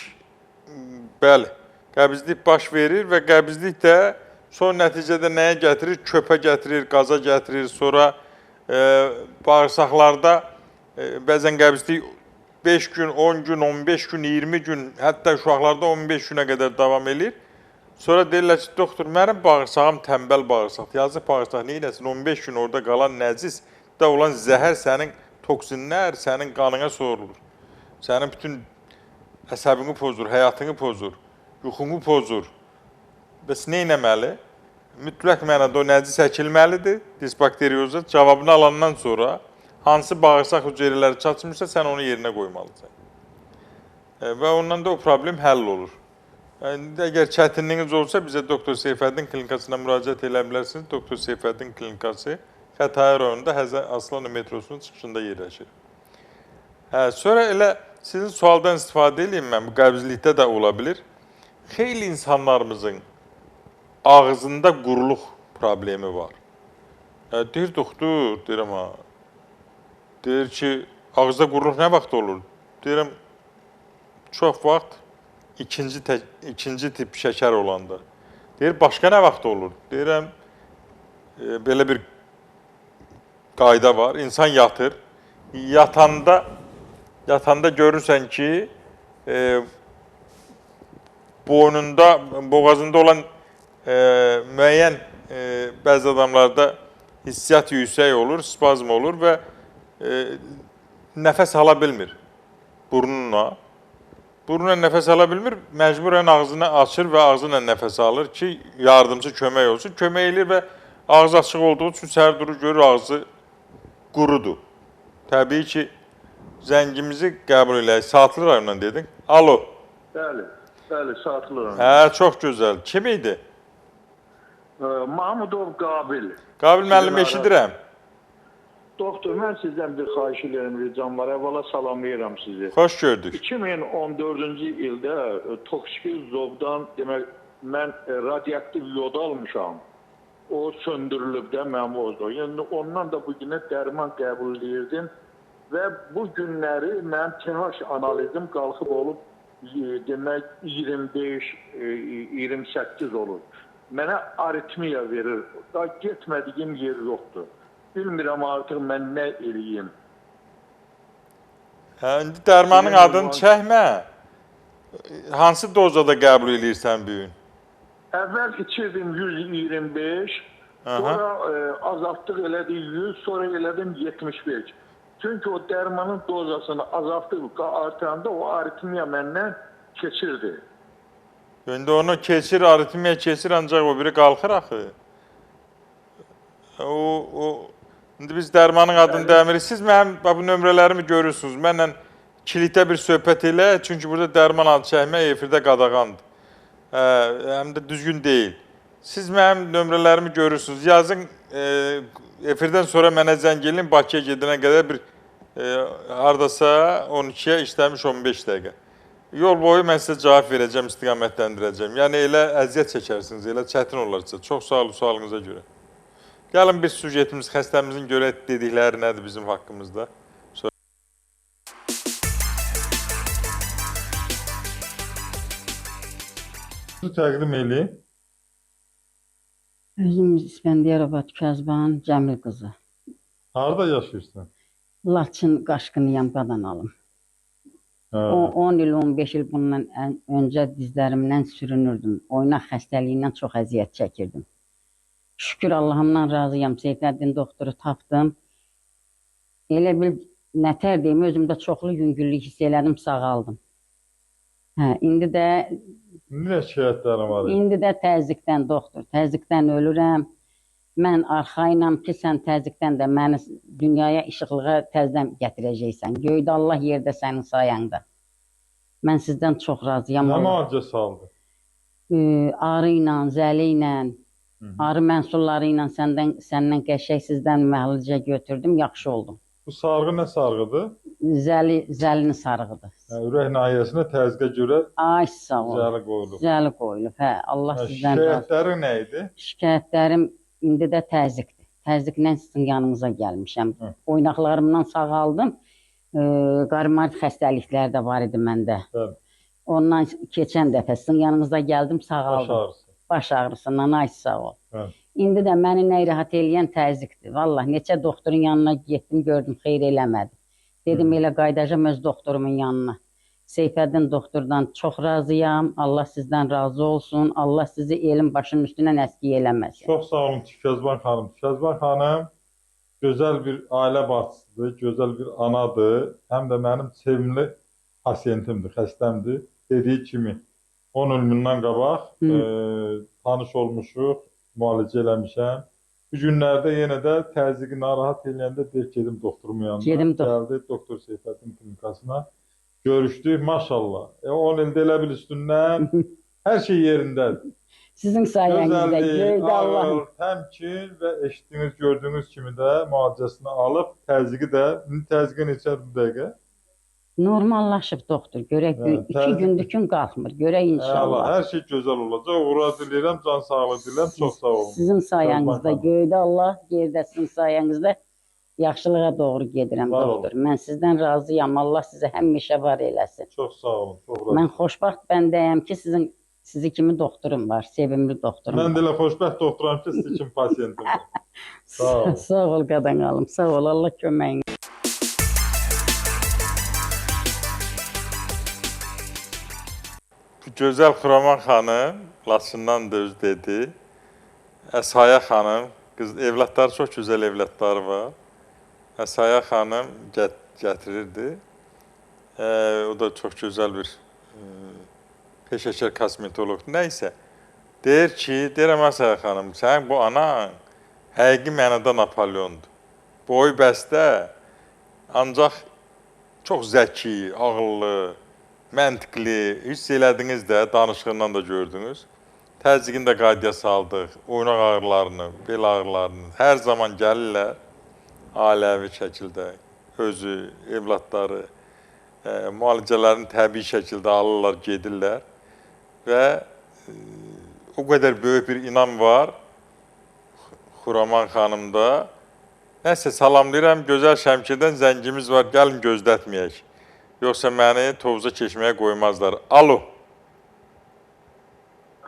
bəli, qəbizlik baş verir və qəbizlik də Son nəticədə nəyə gətirir? Köpə gətirir, qaza gətirir. Sonra bağırsaqlarda bəzən qəbizlik 5 gün, 10 gün, 15 gün, 20 gün, hətta uşaqlarda 15 günə qədər davam edir. Sonra deyirlər ki, doktor, mənim bağırsağım tənbəl bağırsaq. Yazıq bağırsaq neynəsin? 15 gün orada qalan nəcis də olan zəhər sənin toksinlər sənin qanına sorulur. Sənin bütün əsəbini pozur, həyatını pozur, yuxunu pozur. Bəs nə etməli? Mütləq mənada o nəcis çəkilməlidir. Disbakterioza cavabını alandan sonra hansı bağırsaq hüceyrələri çatmırsa sən onu yerinə qoymalısan. Və ondan da o problem həll olur. Əgər çətinliyiniz olsa bizə Doktor Seyfəddin klinikasına müraciət edə bilərsiniz. Doktor Seyfəddin klinikası Xətai rayonunda Həzən Aslanlı metrosunun çıxışında yerləşir. Sonra elə sizin sualdan istifadə edeyim mən, bu qəbizlikdə də ola bilir. Xeyli insanlarımızın ağzında quruluq problemi var. Deyir, doktor, deyirəm ha. Deyir ki, ağızda quruluq nə vaxt olur? Deyirəm, çox vaxt ikinci tip şəkər olanda. Deyir, başqa nə vaxt olur? Deyirəm, belə bir qayda var. İnsan yatır. Yatanda görürsən ki, boğazında olan müəyyən bəzi adamlarda hissiyat yüksək olur, spazm olur və nəfəs ala bilmir burnuna. Burnuna nəfəs ala bilmir, məcburən ağzını açır və ağzına nəfəs alır ki, yardımcı kömək olsun. Kömək edir və ağzı açıq olduğu üçün səhər durur, görür ağzı qurudur. Təbii ki, zəngimizi qəbul eləyək. Saatlı rayondan dedin. Alo. Bəli, Saatlı rayon. Hə, çox gözəl. Kim idi? Mahmudov Qabil. Qabil müəllim eşidirəm. Doktor, mən sizdən bir xahiş edirəm, ricam var. Əvvəla salamlayıram sizi. Xoş gördük. 2014-cü ildə toksiki zobdan, demək, mən radioaktiv yod almışam. O söndürülüb də mənim oldu. Yəni, ondan da bu günə dərman qəbul edirdim və bu günləri mənim TH analizim qalxıb olub, demək, 25-28 olur. Mənə aritmiya verir. Daha getmədiyim yer yoxdur. Bilmirəm artıq mən nə eləyim. İndi dərmanın adını çəkmə. Hansı dozada qəbul edirsən bu gün? Əvvəl içirdim 125, sonra azaltdıq elədik 100, sonra elədim 75. Çünki o dərmanın dozasını azaltdıq artanda o aritmiya məndən keçirdi. İndi onu keçir, aritmiya keçir, ancaq o biri qalxır axı. İndi biz dərmanın adını dəmirik. Siz mənim bu nömrələrimi görürsünüz. Mənlə kilitə bir söhbət elə, çünki burada dərman adı çəkmək efirdə qadağandır. Həm də düzgün deyil. Siz mənim nömrələrimi görürsünüz. Yazın, efirdən sonra mənə zəng edin, Bakıya gedənə qədər bir hardasa 12-yə işləmiş 15 dəqiqə. Yol boyu mən sizə cavab verəcəm, istiqamətləndirəcəm. Yəni, elə əziyyət çəkərsiniz, elə çətin olarsa. Çox sağ olun, sualınıza görə. Gəlin bir süjetimiz, xəstəmizin görə dedikləri nədir bizim haqqımızda? Təqdim eləyin. Özüm İspəndiyarova Tükəzban Cəmil qızı. Harada yaşayırsan? Laçın Qaşqınıyam Qadanalım. 10 il, 15 il bundan öncə dizlərimdən sürünürdüm. Oynaq xəstəliyindən çox əziyyət çəkirdim. Şükür Allahımdan razıyam. Seyfəddin doktoru tapdım. Elə bil nətər deyim, özümdə çoxlu yüngüllük hiss elədim, sağaldım. İndi də Nə şikayətlərim var? İndi də təzyiqdən doktor, təzyiqdən ölürəm. Mən arxayınam ki, sən təzyiqdən də məni dünyaya işıqlığa təzdən gətirəcəksən. Göydə Allah, yerdə sənin sayəndə. Mən sizdən çox razıyam. Nə müalicə saldı? Arı ilə, zəli ilə, arı mənsulları ilə səndən qəşək sizdən müalicə götürdüm, yaxşı oldum. Bu sarğı nə sarğıdır? Zəlinin sarğıdır. Ürək nahiyəsinə təzyiqə görə zəli qoyulub. Zəli qoyulub, hə. Allah sizdən razı. Şikayətləri nə idi? Şikayətlərim indi də təzyiqdir. Təzyiqlə sizin yanınıza gəlmişəm. Oynaqlarımdan sağaldım. Qarmarit xəstəlikləri də var idi məndə. Ondan keçən dəfə sizin yanınıza gəldim, sağaldım. baş ağrısından, ay sağ ol. Bəli. İndi də məni nə rahat eləyən təzyiqdir. Vallahi neçə doktorun yanına getdim, gördüm, xeyir eləmədi. Dedim elə qaydacam öz doktorumun yanına. Seyfəddin doktordan çox razıyam. Allah sizdən razı olsun. Allah sizi elin başının üstündən əskiy eləməsin. Çox sağ olun Tükəzban xanım. Tükəzban xanım gözəl bir ailə başçısıdır, gözəl bir anadır. Həm də mənim sevimli pasiyentimdir, xəstəmdir. Dediyi kimi 10 il bundan qabaq tanış olmuşuq, müalicə eləmişəm. Bu günlərdə yenə də təzyiqi narahat eləyəndə deyək gedim doktorumun yanına. Gəldi doktor Seyfəddin klinikasına. Görüşdük, maşallah. 10 ildə elə bil üstündən hər şey yerindədir. Sizin sayənizdə gözəllik, ağır, təmkin və eşitdiyiniz, gördüyünüz kimi də müalicəsini alıb, təzyiqi də, təzyiqi neçədir bu dəqiqə? Normallaşıb doktor. Görək, 2 gündür gün qalxmır. Görək inşallah. Hər şey gözəl olacaq. Uğurlar diləyirəm, can sağlığı diləyirəm. Çox sağ olun. Sizin sayənizdə göydə Allah, yerdə sizin sayənizdə yaxşılığa doğru gedirəm doktor. Mən sizdən razıyam. Allah sizə həmişə var eləsin. Çox sağ olun. Çox razıyam. Mən xoşbaxt bəndəyəm ki, sizi kimi doktorum var, sevimli doktorum var. Mən də elə xoşbəxt doktoram ki, sizi kimi pasiyentim var. Sağ olun. Sağ ol qadan alım. Sağ ol. Allah köməyin. Bu gözəl Xuraman xanım Laçından da öz dedi. Əsaya xanım, evlatları çox gözəl evlatları var. Əsaya xanım gətirirdi. O da çox gözəl bir peşəkar kosmetoloqdur. Nəysə, deyirəm Əsaya xanım, sənin bu anan həqiqi mənada Napoleondur. Boyu bəstə, ancaq çox zəki, ağıllı, məntiqli, hiss elədiniz də, danışığından da gördünüz. Təzyiqini də qaydaya saldıq, oynaq ağrılarını, bel ağrılarını, hər zaman gəlirlər ailəvi şəkildə, özü, evlatları, müalicələrini təbii şəkildə alırlar, gedirlər və o qədər böyük bir inam var Xuraman xanımda. Nəsə, salamlayıram, gözəl Şəmkirdən zəngimiz var, gəlin gözlətməyək. Yoxsa məni tovuza keçməyə qoymazlar. Alo.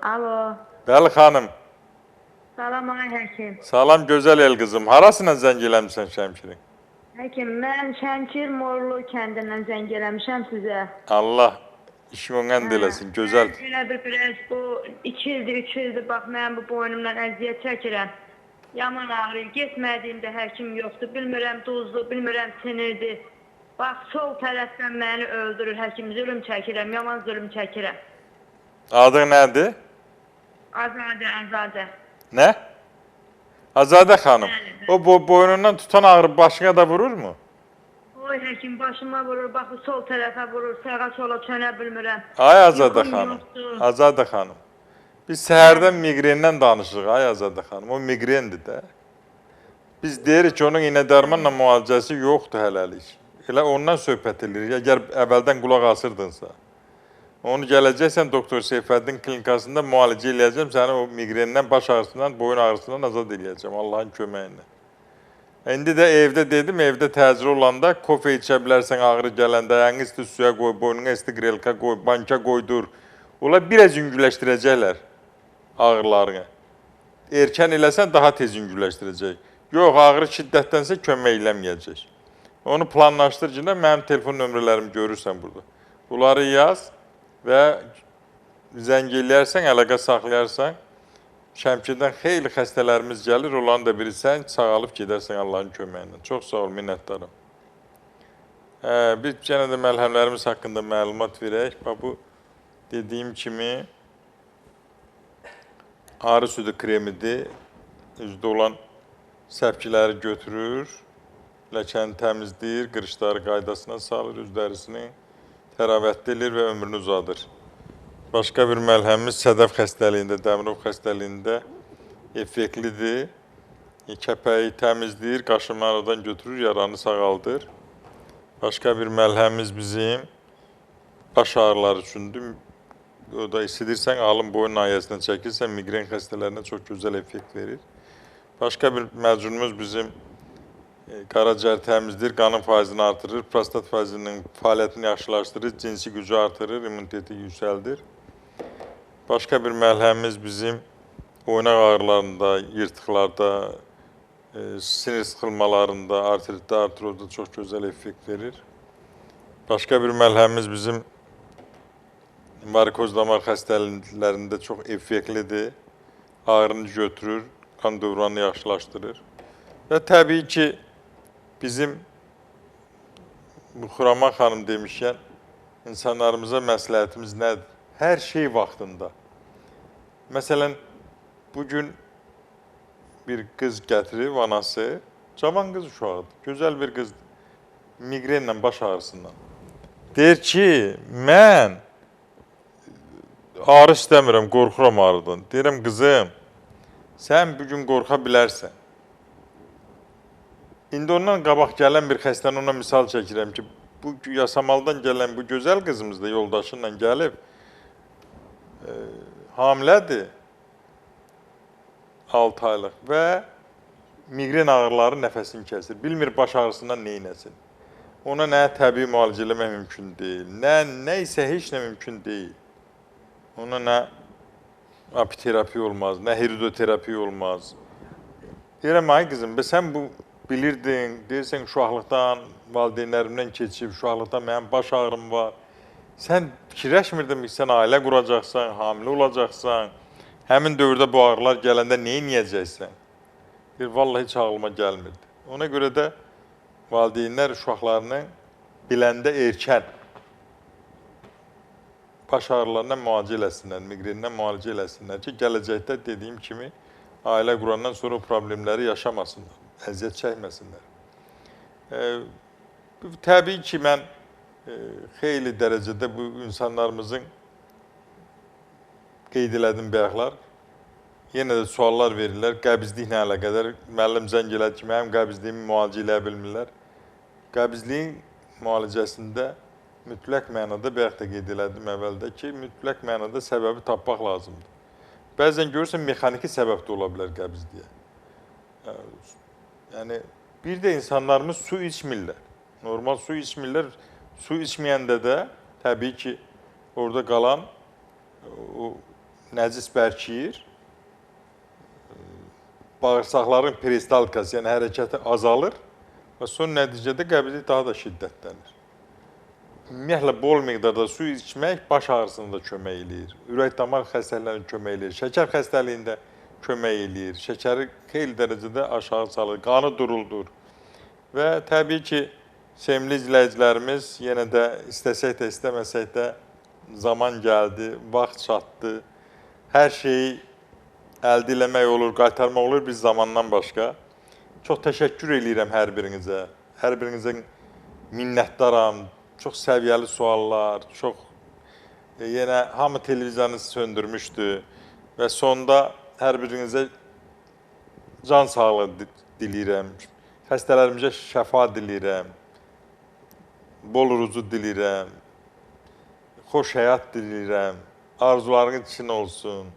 Alo. Bəli xanım. Salam ay həkim. Salam gözəl el qızım. Harasına zəng eləmişsən Şəmkirin? Həkim, mən Şəmkir Morlu kəndindən zəng eləmişəm sizə. Allah işin eləsin, gözəl. Elə biraz bu 2 ildir, 3 ildir, bax mən bu boynumdan əziyyət çəkirəm. Yaman ağrıyır, getmədiyimdə həkim yoxdur, bilmirəm duzlu, bilmirəm sinirdir. Bax, sol tərəfdən məni öldürür, həkim, zülüm çəkirəm, yaman zülüm çəkirəm. Adın nədir? Azadə. Nə? Azadə xanım. O boynundan tutan ağrı başına da vurur mu? Oy həkim, başıma vurur, bax, sol tərəfə vurur, sağa sola çönə bilmirəm. Ay Azadə xanım, Azadə xanım. Biz səhərdən miqrendən danışırıq, ay Azadə xanım, o miqrendir də. Biz deyirik ki, onun iynə-dərmanla müalicəsi yoxdur hələlik. Elə ondan söhbət edirik, əgər əvvəldən qulaq asırdınsa. Onu gələcəksən doktor Seyfəddin klinikasında müalicə eləyəcəm, səni o miqrenindən, baş ağrısından, boyun ağrısından azad eləyəcəm, Allahın köməyinlə. İndi də evdə dedim, evdə təcrü olanda kofe içə bilərsən ağrı gələndə, ayağını isti suya qoy, boynuna isti qrelka qoy, banka qoydur. Ola biraz yüngüləşdirəcəklər ağrılarını. Erkən eləsən daha tez yüngüləşdirəcək. Yox, ağrı şiddətlənsə kömək eləməyəcək. Onu planlaşdır ki, mənim telefon nömrələrimi görürsən burada. Bunları yaz və zəng eləyərsən, əlaqə saxlayarsan. Şəmkirdən xeyli xəstələrimiz gəlir, onların da bilirsən, sağalıb gedərsən Allahın köməyindən. Çox sağ ol, minnətdarım. Bir yenə də məlhəmlərimiz haqqında məlumat verək. Bu dediyim kimi ağrı südü kremidir. Üzdə olan səpkiləri götürür, ləkəni təmizləyir, qırışları qaydasına salır, üz dərisini təravətli edir və ömrünü uzadır. Başqa bir məlhəmimiz sədəf xəstəliyində, Dəmirov xəstəliyində effektlidir. Kəpəyi təmizləyir, qaşınma aradan götürür, yaranı sağaldır. Başqa bir məlhəmimiz bizim baş ağrıları üçündür. O da isidirsən, alın boyun nahiyəsindən çəkirsən, migren xəstələrinə çox gözəl effekt verir. Başqa bir məcunumuz bizim qaraciyər təmizdir, qanın faizini artırır, prostat faizinin fəaliyyətini yaxşılaşdırır, cinsi gücü artırır, immuniteti yüksəldir. Başqa bir məlhəmimiz bizim oynaq ağrılarında, yırtıqlarda, sinir sıxılmalarında, artritdə, artrozda çox gözəl effekt verir. Başqa bir məlhəmimiz bizim varikoz damar xəstəliklərində çox effektlidir. Ağrını götürür, qan dövranını yaxşılaşdırır. Və təbii ki, bizim bu Xuraman xanım demişkən, insanlarımıza məsləhətimiz nədir? Hər şey vaxtında. Məsələn, bugün bir qız gətirib, anası, cavan qız uşağıdır, gözəl bir qızdır, migrenlə, baş ağrısından. Deyir ki, mən ağrı istəmirəm, qorxuram ağrıdan. Deyirəm, qızım, sən bugün qorxa bilərsən. İndi ondan qabaq gələn bir xəstəni ona misal çəkirəm ki, bu Yasamaldan gələn bu gözəl qızımız da yoldaşınla gəlib, hamilədir, 6 aylıq və migren ağrıları nəfəsini kəsir. Bilmir baş ağrısından neynəsin. Ona nə təbii müalicə eləmək mümkün deyil, nə isə heç nə mümkün deyil. Ona nə apiterapiya olmaz, nə hiridoterapiya olmaz. Deyirəm, ay qızım, sən bu bilirdin, deyirsən uşaqlıqdan, valideynlərimdən keçib, uşaqlıqdan mənim baş ağrım var. Sən fikirləşmirdin ki, sən ailə quracaqsan, hamilə olacaqsan, həmin dövrdə bu ağrılar gələndə neyi niyəcəksən? Deyir, vallahi heç ağlıma gəlmirdi. Ona görə də valideynlər uşaqlarını biləndə erkən baş ağrılarından müalicə eləsinlər, migrenindən müalicə eləsinlər ki, gələcəkdə dediyim kimi ailə qurandan sonra problemləri yaşamasınlar, əziyyət çəkməsinlər. Təbii ki, mən xeyli dərəcədə bu insanlarımızın qeyd elədim bayaqlar. Yenə də suallar verirlər, qəbizliklə əlaqədar. Müəllim zəng elədi ki, mənim qəbizliyimi müalicə eləyə bilmirlər. Qəbizliyin müalicəsində mütləq mənada, bayaq da qeyd elədim əvvəldə ki, mütləq mənada səbəbi tapmaq lazımdır. Bəzən görürsən, mexaniki səbəb də ola bilər qəbizliyə. Yəni, bir də insanlarımız su içmirlər. Normal su içmirlər. Su içməyəndə də təbii ki, orada qalan o nəcis bərkiyir. Bağırsaqların peristaltikası, yəni hərəkəti azalır və son nəticədə qəbizlik daha da şiddətlənir. Ümumiyyətlə, bol miqdarda su içmək baş ağrısına da kömək eləyir, ürək damar xəstəliklərine kömək eləyir, şəkər xəstəliyində kömək eləyir, şəkəri xeyli dərəcədə aşağı salır, qanı duruldur. Və təbii ki, sevimli izləyicilərimiz yenə də istəsək də, istəməsək də zaman gəldi, vaxt çatdı, hər şeyi əldə eləmək olur, qaytarmaq olur biz zamandan başqa. Çox təşəkkür eləyirəm hər birinizə. Hər birinizə minnətdaram. Çox səviyyəli suallar, yenə hamı televiziyanı söndürmüşdü və sonda hər birinizə can sağlığı diləyirəm. Xəstələrimizə şəfa diləyirəm. Bol ruzu diləyirəm. Xoş həyat diləyirəm. Arzularınız için olsun.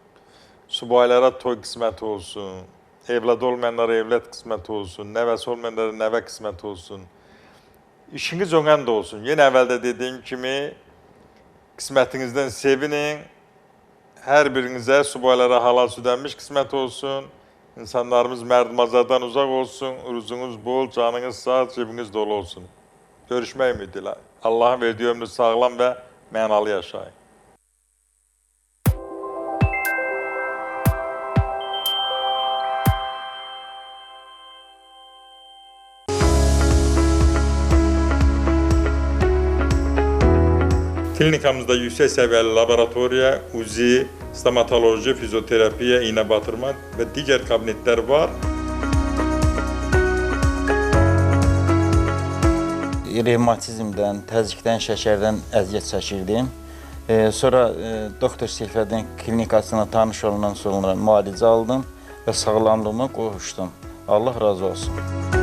Subaylara toy qisməti olsun, evladı olmayanlara evlad qisməti olsun, nəvəsi olmayanlara nəvə qisməti olsun. İşiniz önən də olsun. Yenə əvvəldə dediyim kimi, qismətinizdən sevinin, hər birinizə subaylara halal südənmiş qismət olsun, insanlarımız mərdimazlardan uzaq olsun, ruzunuz bol, canınız sağ, cebiniz dolu olsun. Görüşmək ümidilə. Allahın verdiyi ömrü sağlam və mənalı yaşayın. Klinikamızda yüksək səviyyəli laboratoriya, UZI, stomatoloji, fizioterapiya, iynə batırma və digər kabinetlər var. Revmatizmdən, təzyiqdən, şəkərdən əziyyət çəkirdim. Sonra doktor Seyfəddin klinikasına tanış olandan sonra müalicə aldım və sağlamlığıma qovuşdum. Allah razı olsun.